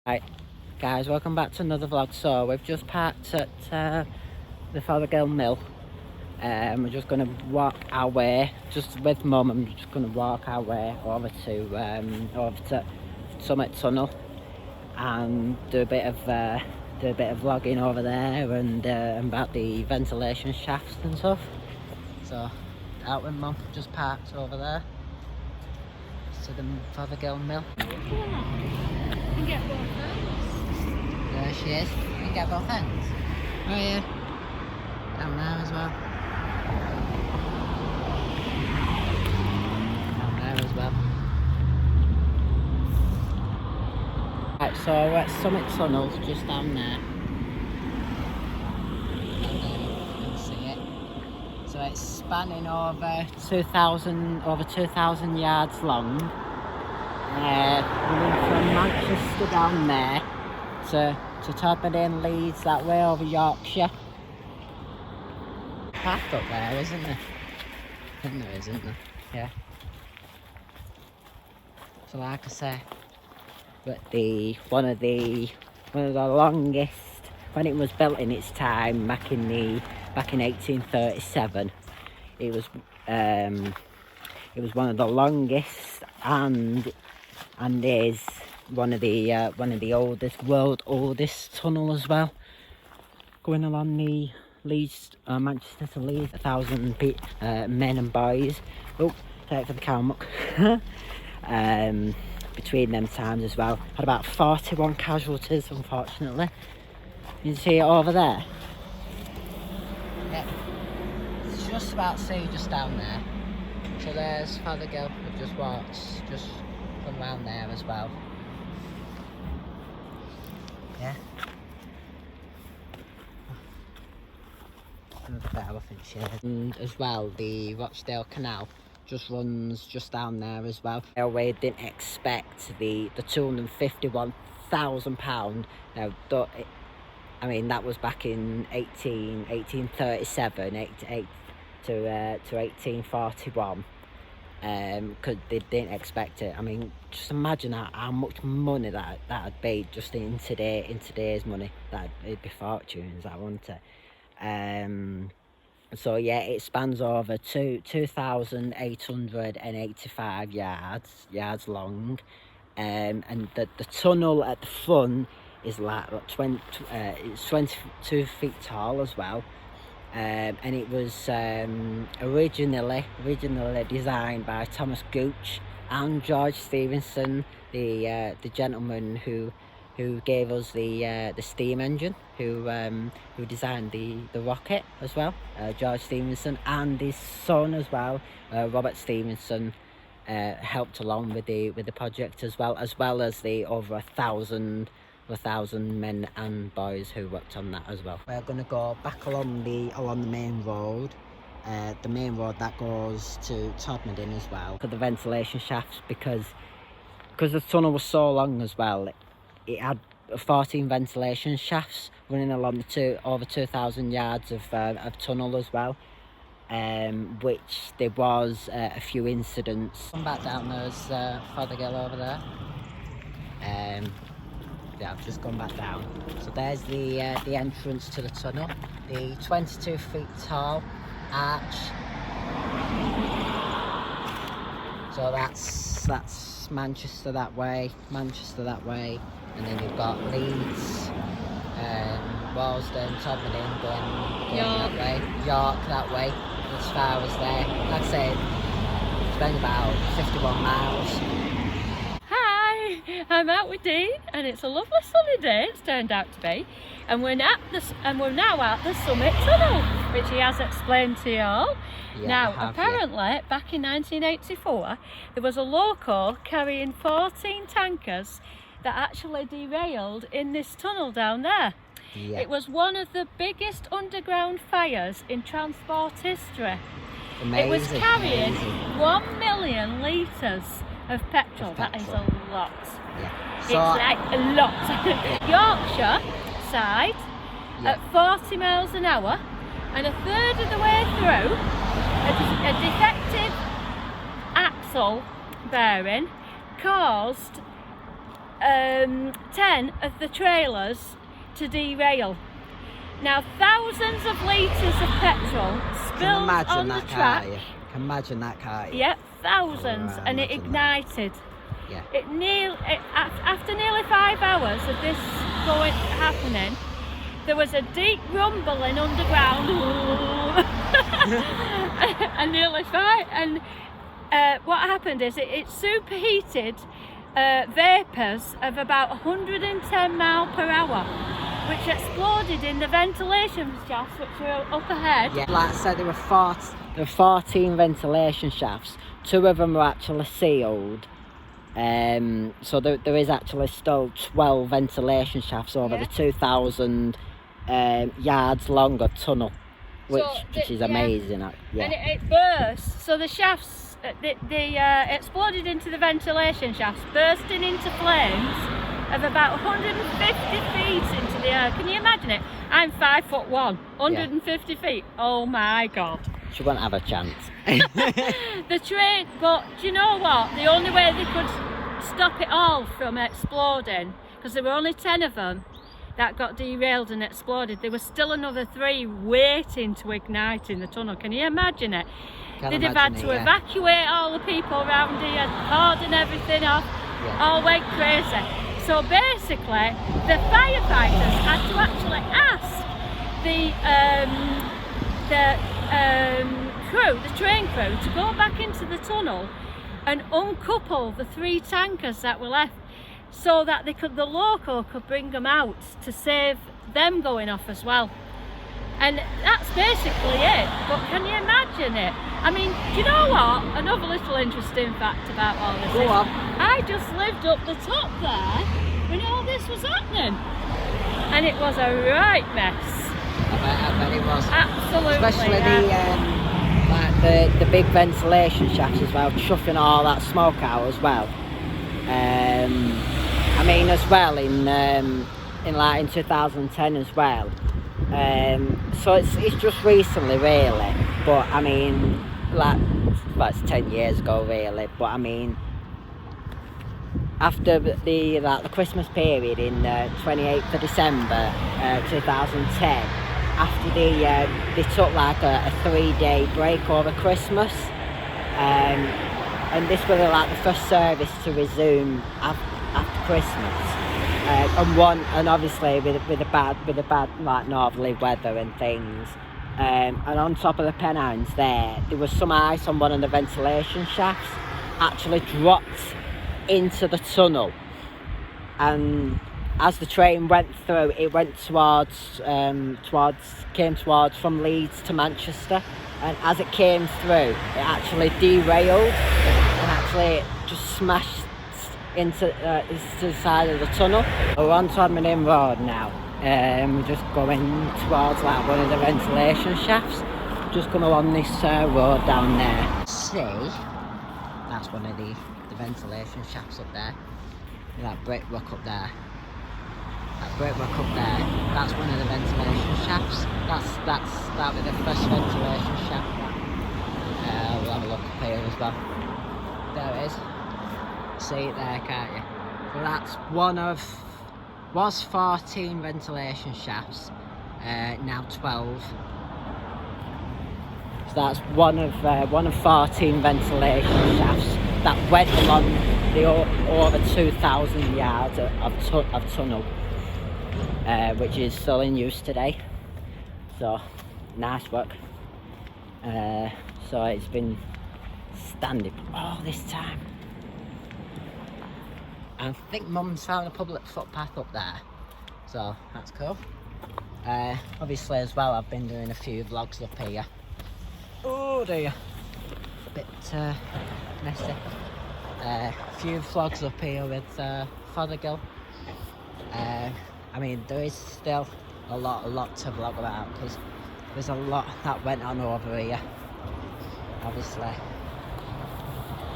Right guys, welcome back to another vlog. So we've just parked at the Fothergill Mill. We're just going to walk our way, just with Mum. I'm just going to walk our way over to Summit Tunnel and do a bit of vlogging over there and about the ventilation shafts and stuff. So out with Mum, just parked over there to the Fothergill Mill. You can get both ends. There she is. You can get both ends. Oh yeah. Down there as well. Down there as well. Right, so we're at Summit Tunnel, just down there. You can see it. So it's spanning over 2,000 yards long. Running from Manchester down there to Todmorden, Leeds, that way over Yorkshire. Path up there, isn't there? Isn't there? Yeah. So like I say, but one of the longest, when it was built in its time back in 1837, it was one of the longest and is one of the world's oldest tunnel as well, going along the Leeds, Manchester to Leeds, 1,000 men and boys. Oh, take for the camera. Between them times as well, had about 41 casualties, unfortunately. You can see it over there. Yeah, it's just about to see just down there. So there's Fothergill. We've just walked, just come around there as well. Yeah. Another bit of elephant shed. And as well, the Rochdale canal just runs just down there as well. Railway didn't expect the £251,000. Now, I mean, that was back in 1837 to 1841. Because they didn't expect it. I mean, just imagine how much money that'd be just in today's money. It'd be fortunes, that, wouldn't it? So yeah, it spans over 2,885 yards long, and the tunnel at the front is like it's 22 feet tall as well. And it was originally designed by Thomas Gooch and Robert Stephenson, the gentleman who gave us the steam engine, who designed the rocket as well. Robert Stephenson and his son as well, Robert Stephenson, helped along with the project as well as the over 1,000 men and boys who worked on that as well. We're going to go back along the main road, that goes to Todmorden as well, for the ventilation shafts, because the tunnel was so long as well. It had 14 ventilation shafts running along over 2,000 yards of tunnel as well, which there was a few incidents. Come back down, there's Fothergill over there. Yeah, I've just gone back down. So there's the entrance to the tunnel, the 22 feet tall arch. So that's Manchester that way, and then you've got Leeds, Walsden, Todmorden going that way, York that way, as far as there. Like I said, it's been about 51 miles. I'm out with Dean, and it's a lovely sunny day. It's turned out to be, and we're now at the Summit Tunnel, which he has explained to you all. Yeah, now, apparently, back in 1984, there was a loco carrying 14 tankers that actually derailed in this tunnel down there. Yeah. It was one of the biggest underground fires in transport history. Amazing, it was carrying 1 million litres of petrol. That is a lot. Yeah. So, it's like a lot. Yorkshire side at 40 miles an hour, and a third of the way through, a defective axle bearing caused 10 of the trailers to derail. Now thousands of litres of petrol spilled on the track. You can imagine that, can't you? Yep, thousands, and it ignited. Yeah. After nearly 5 hours of this happening, there was a deep rumbling underground, and nearly 5. And what happened is it superheated vapours of about 110 miles per hour, which exploded in the ventilation shafts which were up ahead. Yeah, like I said, there were 14 ventilation shafts. 2 of them were actually sealed. So there is actually still 12 ventilation shafts over the 2,000 yards longer tunnel, which is amazing. Yeah. And it burst. So the shafts, they exploded into the ventilation shafts, bursting into flames of about 150 feet into the air. Can you imagine it? I'm 5'1", 150 feet. Oh my God. She won't have a chance. The train, but do you know what? The only way they could stop it all from exploding, because there were only 10 of them that got derailed and exploded. There was still another 3 waiting to ignite in the tunnel. Can you imagine it? They'd have had to evacuate all the people around here, cordon everything off, all went crazy. So basically, the firefighters had to actually ask the train crew, to go back into the tunnel and uncouple the 3 tankers that were left, so that the local could bring them out to save them going off as well. And that's basically it. But can you imagine it? I mean, do you know what? Another little interesting fact about all this is, I just lived up the top there when all this was happening, and it was a right mess. I bet it was. Absolutely. Especially the big ventilation shafts as well, chuffing all that smoke out as well. I mean, as well in 2010 as well. So it's just recently, really. But I mean, it's 10 years ago, really. But I mean, after the Christmas period in 28th of December 2010. After they took like a 3-day break over Christmas, and this was like the first service to resume after Christmas, and obviously with the bad like northerly weather and things, and on top of the Pennines there was some ice on one of the ventilation shafts, actually dropped into the tunnel, and as the train went through, it went came towards from Leeds to Manchester, and as it came through, it actually derailed and actually just smashed into the side of the tunnel. We're on Todmorden Road now. We're just going towards like one of the ventilation shafts. Just going along this road down there. See, that's one of the ventilation shafts up there. That brickwork up there. That brickwork up there, that's one of the ventilation shafts. That was the first ventilation shaft. We'll have a look up here as well. There it is. See it there, can't you? So that's was 14 ventilation shafts, now 12. So that's one of 14 ventilation shafts that went along the over 2,000 yards of tunnel. Which is still in use today, so nice work. So it's been standing all this time. I think Mum's found a public footpath up there, so that's cool. Obviously as well, I've been doing a few vlogs up here. Oh dear, a bit messy. A few vlogs up here with Fothergill. I mean, there is still a lot to vlog about, because there's a lot that went on over here, obviously,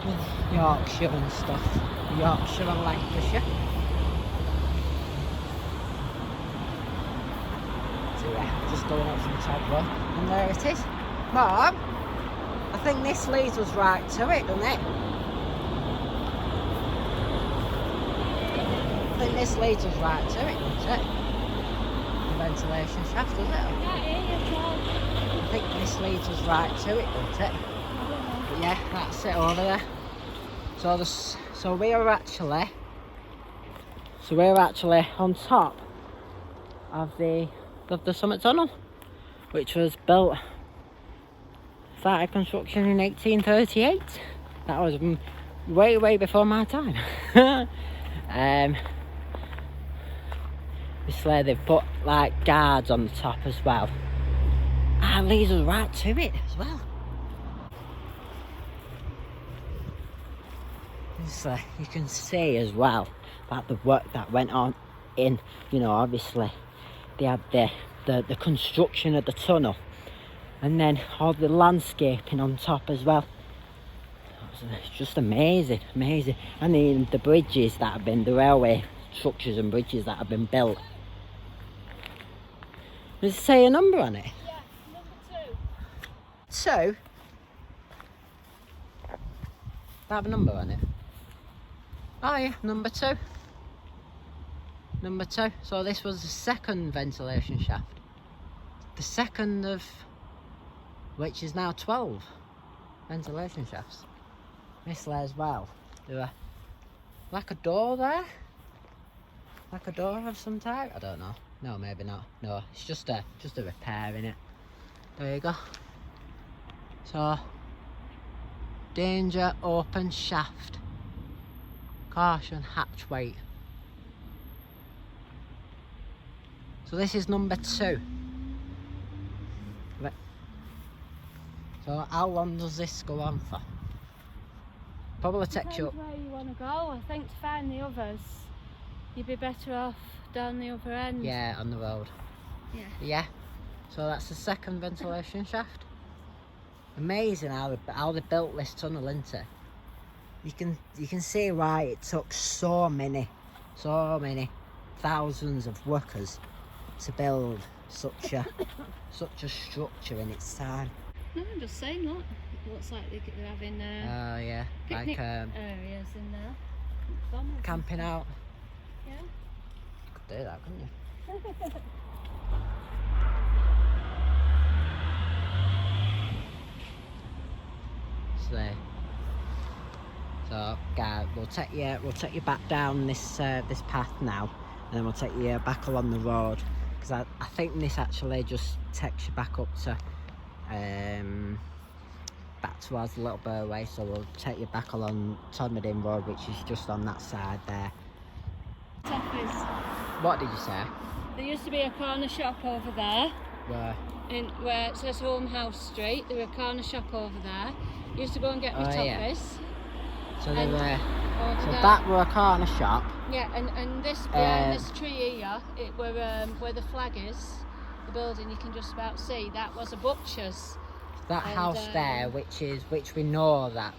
with Yorkshire and stuff, Yorkshire and Lancashire. So yeah, just going up from Top Row, and there it is. Mom, I think this leads us right to it, doesn't it? think this leads us right to it, doesn't it? The ventilation shaft, does it? I think this leads us right to it, doesn't it? But yeah, that's it over there. So we're actually on top of the Summit Tunnel, which was built, started construction in 1838. That was way before my time. Obviously they've put like guards on the top as well. And leads us right to it as well. So you can see as well that the work that went on in, you know, obviously they had the construction of the tunnel, and then all the landscaping on top as well. It's just amazing. And the bridges that have been, the railway structures and bridges that have been built. Does it say a number on it? Yeah, number 2. 2? Does that have a number on it? Oh yeah, number 2. Number 2. So this was the second ventilation shaft. The second of which is now 12 ventilation shafts. This there as well. There were like a door there. Like a door of some type. I don't know. No, maybe not. No, it's just a repair in it. There you go. So danger, open shaft. Caution, hatch weight. So this is number 2. Right. So how long does this go on for? Probably takes you up. Where you want to go. I think to find the others, you'd be better off down the other end. Yeah, on the road. Yeah. Yeah. So that's the second ventilation shaft. Amazing how they built this tunnel, isn't it? You can see why it took so many thousands of workers to build such a structure in its time. No, I'm just saying, look. It looks like they're having yeah, picnic like areas in there. Camping out. Yeah. You could do that, couldn't you? So guys, we'll take you back down this path now, and then we'll take you back along the road, because I think this actually just takes you back up to back towards the Littleborough way. So we'll take you back along Todmorden Road, which is just on that side there. What did you say? There used to be a corner shop over there. Where? Where it says Home House Street. There was a corner shop over there. Used to go and get my toffees. Yeah. So there And were. over So there. that were a corner shop. Yeah, and this behind this tree here, where the flag is, the building you can just about see, that was a butcher's. That house there, which we know that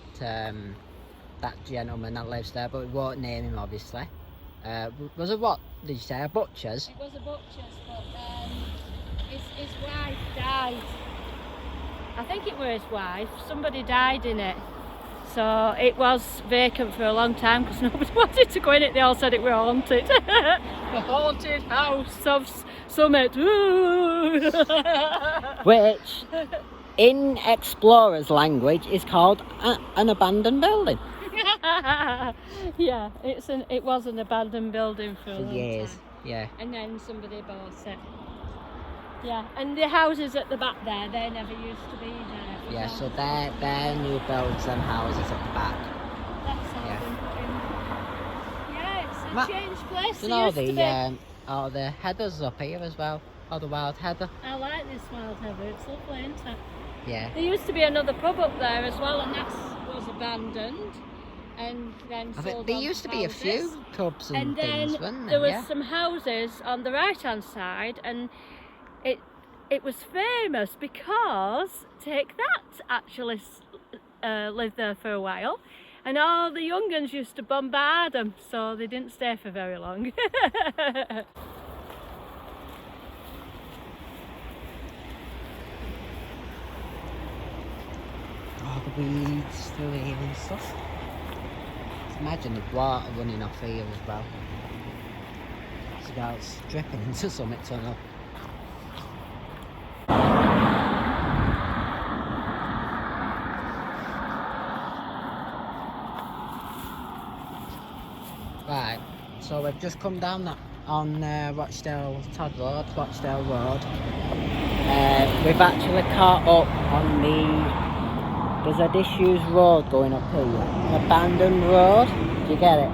that gentleman that lives there, but we won't name him obviously. Was it, what did you say, a butcher's? It was a butcher's, but his wife died. I think it was his wife. Somebody died in it, so it was vacant for a long time because nobody wanted to go in it. They all said it were haunted. A haunted house of Summit. Which, in explorers' language, is called an abandoned building. Yeah, it was an abandoned building for a long years. time. Yeah. And then somebody bought it. Yeah, and the houses at the back there, they never used to be there. Yeah, so they're new builds and houses at the back. That's all Yeah. been put in. Yeah, it's a Ma- changed place. You It know used to be. all the heathers up here as well. All the wild heather. I like this wild heather, it's lovely, isn't it? Yeah. There used to be another pub up there as well, and that was abandoned. And then I think sold there on used to be a houses. few pubs and, And then things, wasn't there there? was some houses on the right hand side, and it was famous because take that actually lived there for a while, and all the young uns used to bombard them, so they didn't stay for very long. All the weeds through here and stuff. Just imagine the water running off here as well. about dripping into Summit Tunnel. Right, so we've just come down that on Rochdale Road. We've actually caught up on there's a disused road going up here, an abandoned road, do you get it?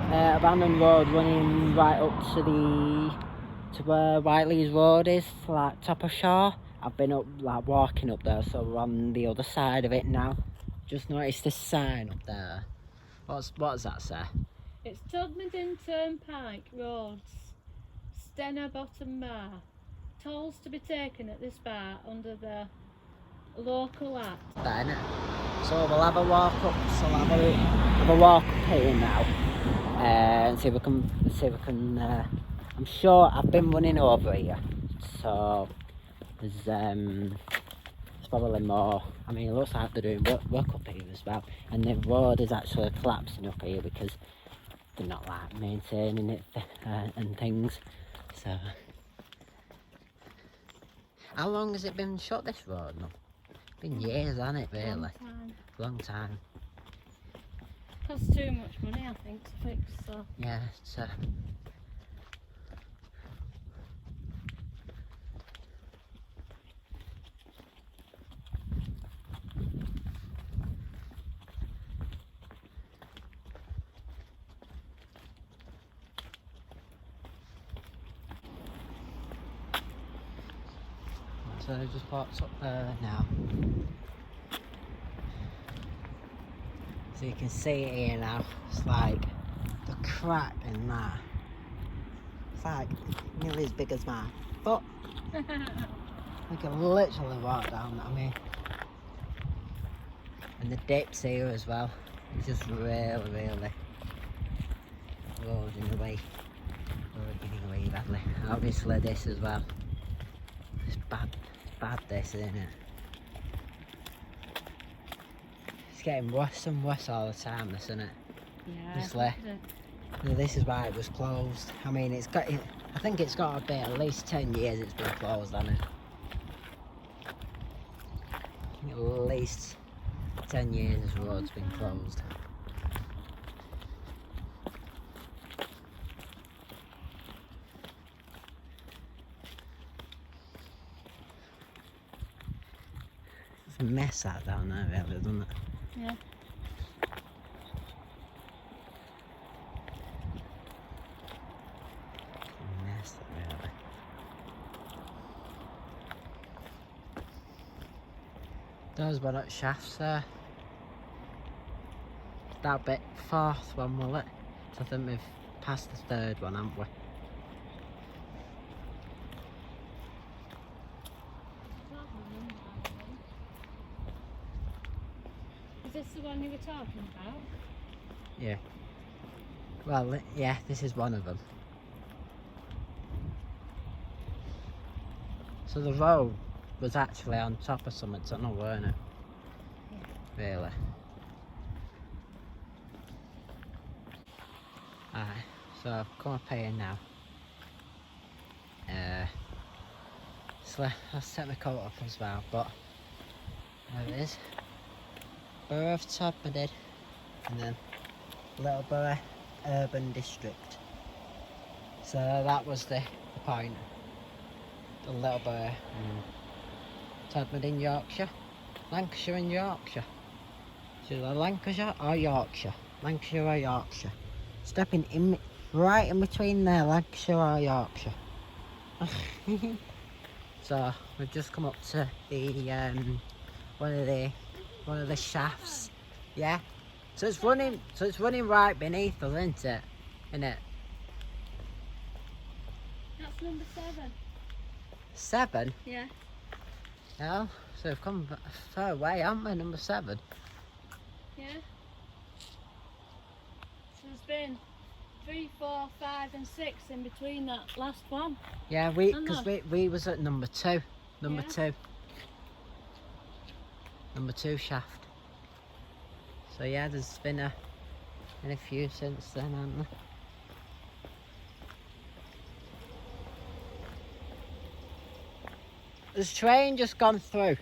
Abandoned road running right up to where Whiteley's Road is, like top of shore. I've been up, like walking up there, so we're on the other side of it now. Just noticed this sign up there. What does that say? It's Todmorden Turnpike Roads, Stenner Bottom Bar. Tolls to be taken at this bar under the local act. That, innit? So we'll have a walk up. So we'll have a walk up here now, and see if we can. I'm sure I've been running over here, so there's probably more. I mean, it looks like they're doing work up here as well, and the road is actually collapsing up here because they're not like maintaining it and things. So, how long has it been shut, this road now? It's been years, hasn't it, really? Long time. Costs too much money, I think, to fix, so. Yeah, so. So I just parked up there now. So you can see it here now. It's like the crack in that. It's like nearly as big as my foot. I can literally walk down that, I mean. And the dips here as well. It's just really, really rolling away badly. Obviously this as well. It's bad this, isn't it? It's getting worse and worse all the time, this, isn't it? Yeah. This is why it was closed. I mean, I think it's got to be at least 10 years it's been closed, hasn't it? At least 10 years this road's been closed. It's a mess out down there, really, doesn't it? Yeah. Mess, really. Those were at shafts there. That bit, fourth one, will it? So I think we've passed the third one, haven't we? Is this the one you were talking about? Yeah. Well, yeah, this is one of them. So the road was actually on top of Summit Tunnel, weren't it? Yeah. Really. Alright, so I've come up here now. So let's set my coat up as well, but there it is. Borough of Todmorden, and then Littleborough Urban District. So that was the point. The Littleborough and Todmorden, Yorkshire. Lancashire and Yorkshire. So Lancashire or Yorkshire? Lancashire or Yorkshire? Stepping in right in between there, Lancashire or Yorkshire. So we've just come up to the one of the shafts. Yeah. So it's running right beneath us, isn't it? That's number 7. 7? Yeah. Oh, so we've come a fair way, haven't we? Number 7. Yeah. So there's been 3, 4, 5 and 6 in between that last one. Yeah, because we was at number 2. Number 2. Number 2 shaft. So yeah, there's been a few since then, haven't there? There's a train just gone through.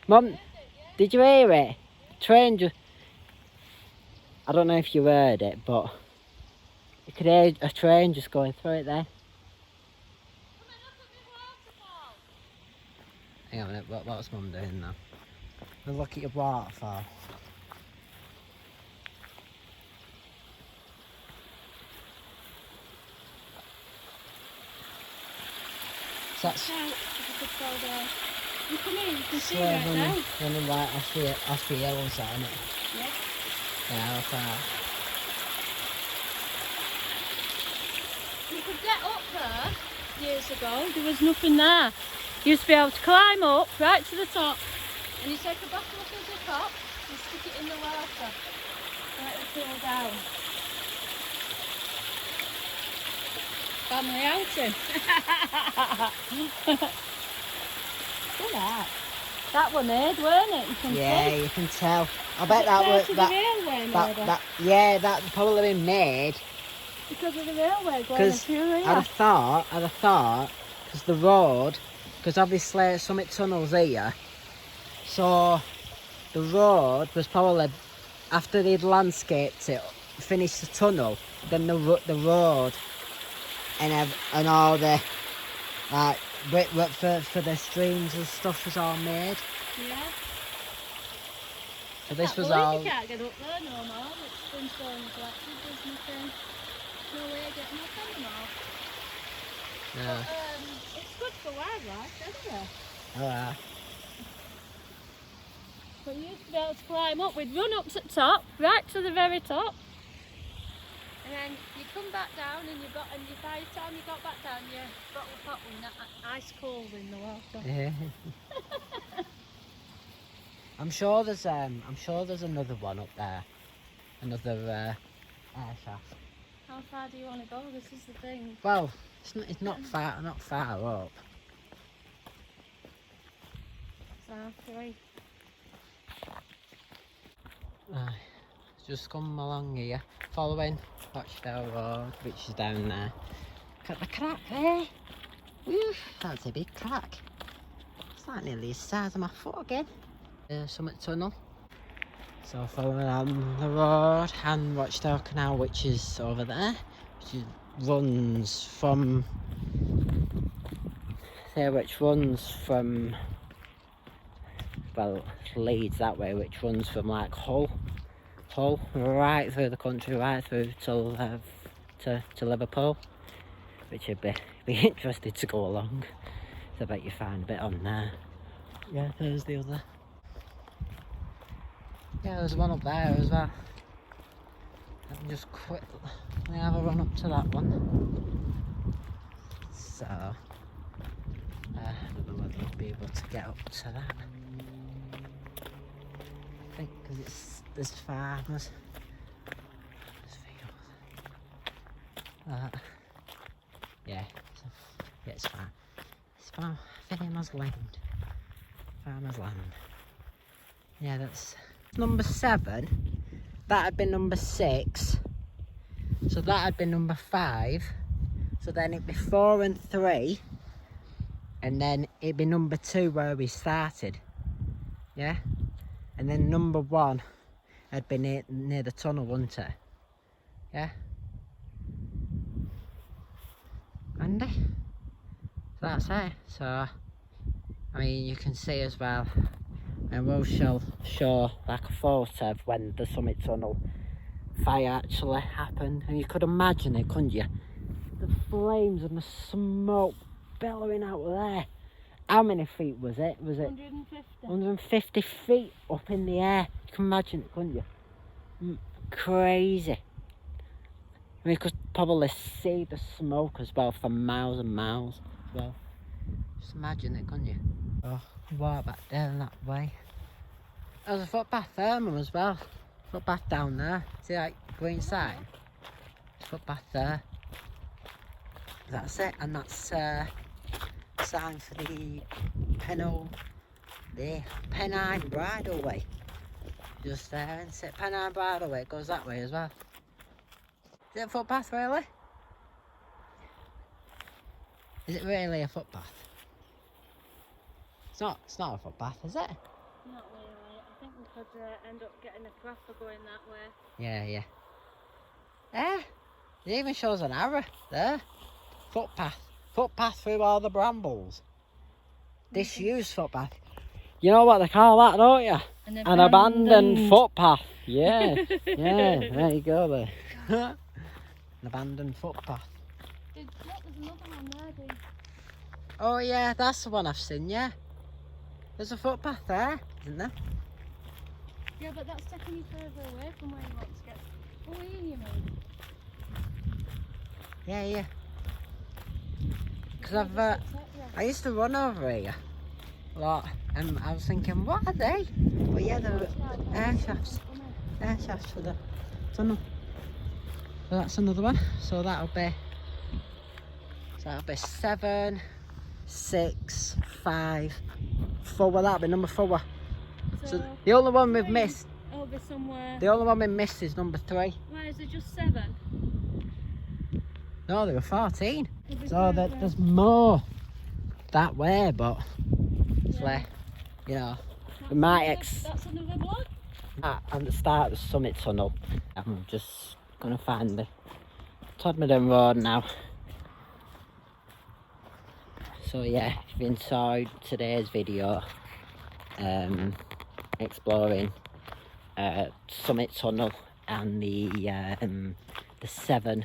Mum, did you hear it? Train just... I don't know if you heard it, but you could hear a train just going through it there. Hang on a minute, what's Mum doing now? Look at your waterfall. So that's... You come in, you can see right now. Running right off the hill and so, isn't it? Yeah. Yeah, okay. You could get up there years ago, there was nothing there. You used to be able to climb up right to the top, and you take a bottle of fizzy pop and stick it in the water, let it cool down. Family outing. Look at that. That were made, weren't it? You can see. You can tell. I bet that was that probably been made because of the railway going through here. I'd have thought, because the road, because obviously Summit Tunnel's here, so the road was probably, after they'd landscaped it, finished the tunnel, then the road and all the brickwork for the streams and stuff was all made. Yeah. So this was all... You can't get up there no more. It's been so neglected. There's nothing, no way of getting up anymore. Yeah. But, it's good for wildlife, anyway. Oh, yeah. But you used to be able to climb up. We'd run up to the top, right to the very top. And then you come back down, and by the time you got back down, your bottle of pot was ice cold in the water. Yeah. I'm sure there's another one up there, another air shaft. How far do you want to go? This is the thing. Well, it's not far up. So 3. Just come along here, following Rochdale Road, which is down there. Look at the crack there. Woo, that's a big crack. It's like nearly the size of my foot again. Summit Tunnel. So following on the road and Rochdale Canal, which is over there, which runs from well, Leeds that way, which runs from like Hull right through the country, right through to Liverpool, which would be interested to go along. So I bet you find a bit on there. Yeah, there's the other. Yeah, there's one up there as well. I can just quickly have a run up to that one. So I don't know whether I'll be able to get up to that. I think because there's farmers. Yeah, it's fine. It's farmers' land. Farmers' land. Yeah, that's number 7. That had been number 6. So that had been number 5. So then it'd be 4 and 3. And then it'd be number 2 where we started. Yeah? And then number 1 had been near the tunnel, wouldn't it? Yeah? Andy? So that's it. So, I mean, you can see as well, and we'll show like a photo of when the Summit Tunnel fire actually happened. And you could imagine it, couldn't you? The flames and the smoke bellowing out there. How many feet was it? Was it 150. 150 feet up in the air? You can imagine it, couldn't you? Crazy. I mean, you could probably see the smoke as well for miles and miles as well. Just imagine it, couldn't you? Oh, walk back down that way. There's a footpath there, Mum, as well. Footpath down there. See that green sign? Footpath there. That's it, and that's sign for the Pennine Bridleway. Just there, and it? Pennine Bridleway, it goes that way as well. Is it a footpath, really? Is it really a footpath? It's not a footpath, is it? Not really. I think we could end up getting a crapper going that way. Yeah. There. It even shows an arrow there. Footpath through all the brambles. Disused footpath. You know what they call that, don't you? An abandoned footpath. Yeah. There you go there. An abandoned footpath. There's another one there, dude. Oh yeah, that's the one I've seen, yeah. There's a footpath there, isn't there? Yeah, but that's taking you further away from where you want to get. Oh, here you mean? Yeah. Because I used to run over here a lot, and I was thinking, what are they? But yeah, they're air shafts for the tunnel. So that's another one. So that'll be 7, 6, 5, 4. Well, that'll be number 4. So the only one we've missed. It'll be somewhere. The only one we missed is number 3. Why is it just 7? No, there were 14. So there's more that way, but it's like, you know, we might That's another block. At the start of the Summit Tunnel. I'm just gonna find the Todmorden Road now. So yeah, if you enjoyed today's video, exploring Summit Tunnel and the 7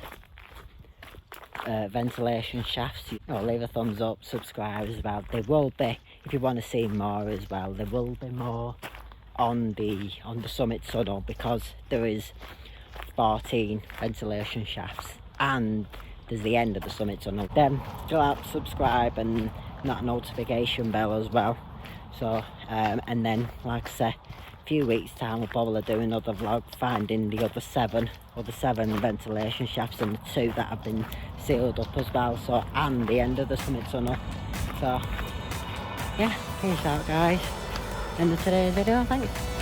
ventilation shafts, leave a thumbs up, subscribe as well. There will be, if you want to see more as well, there will be more on the Summit Tunnel, because there is 14 ventilation shafts and there's the end of the Summit Tunnel. Then go out, subscribe and that notification bell as well. So and then, like I say, a few weeks time we'll probably do another vlog finding the other 7 ventilation shafts, and the 2 that have been sealed up as well, so, and the end of the Summit Tunnel. So yeah, peace out guys, end of today's video, thanks.